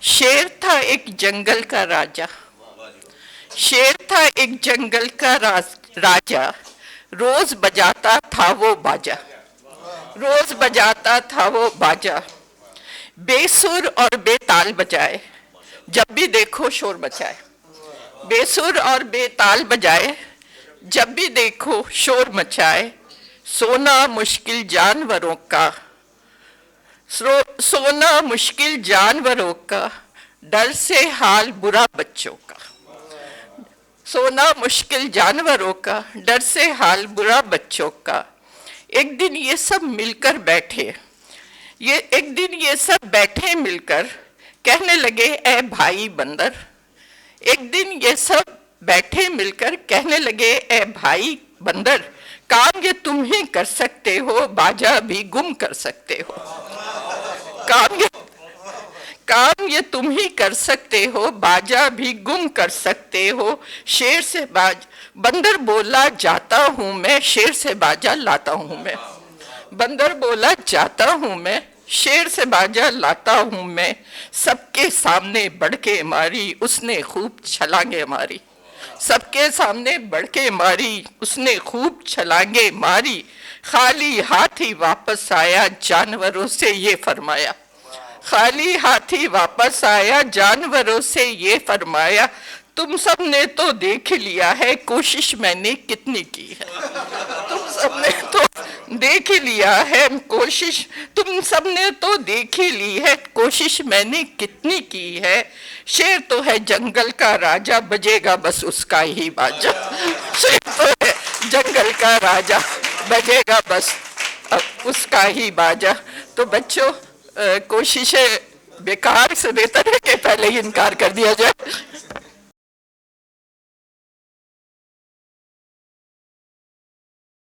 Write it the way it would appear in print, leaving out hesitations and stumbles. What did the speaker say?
शेर था एक जंगल का राजा। शेर था एक जंगल का राजा। रोज बजाता था वो बाजा। रोज बजाता था वो बाजा। बेसुर और बेताल बजाए, जब भी देखो शोर मचाए। बेसुर और बेताल बजाए, जब भी देखो शोर मचाए। सोना मुश्किल जानवरों का, सोना मुश्किल जानवरों का, डर से हाल बुरा बच्चों का। सोना मुश्किल जानवरों का, डर से हाल बुरा बच्चों का। एक दिन ये सब मिलकर बैठे, एक दिन ये सब बैठे मिलकर, कहने लगे ऐ भाई बंदर। एक दिन ये सब बैठे मिलकर कहने लगे ऐ भाई बंदर, काम ये तुम ही कर सकते हो, बाजा भी गुम कर सकते हो। काम ये तुम ही कर सकते हो, बाजा भी गुम कर सकते हो। शेर से बंदर बोला जाता हूँ मैं, शेर से बाजा लाता हूँ मैं। बंदर बोला जाता हूँ मैं, शेर से बाजा लाता हूँ मैं। सबके सामने बढ़ के मारी, उसने खूब छलांगे मारी। सबके सामने बढ़ के मारी, उसने खूब छलांगे मारी। खाली हाथ ही वापस आया, जानवरों से ये फरमाया। खाली हाथ ही वापस आया, जानवरों से ये फरमाया। तुम सब ने तो देख लिया है, कोशिश मैंने कितनी की है। तुम सब ने तो देख लिया है कोशिश, तुम सब ने तो देख ही ली है, कोशिश मैंने कितनी की है। शेर तो है जंगल का राजा, बजेगा बस उसका ही बाजा। शेर तो है जंगल का राजा, बजेगा बस उसका ही बाजा। तो बच्चों, कोशिशें बेकार से बेहतर है कि पहले ही इनकार कर दिया जाए।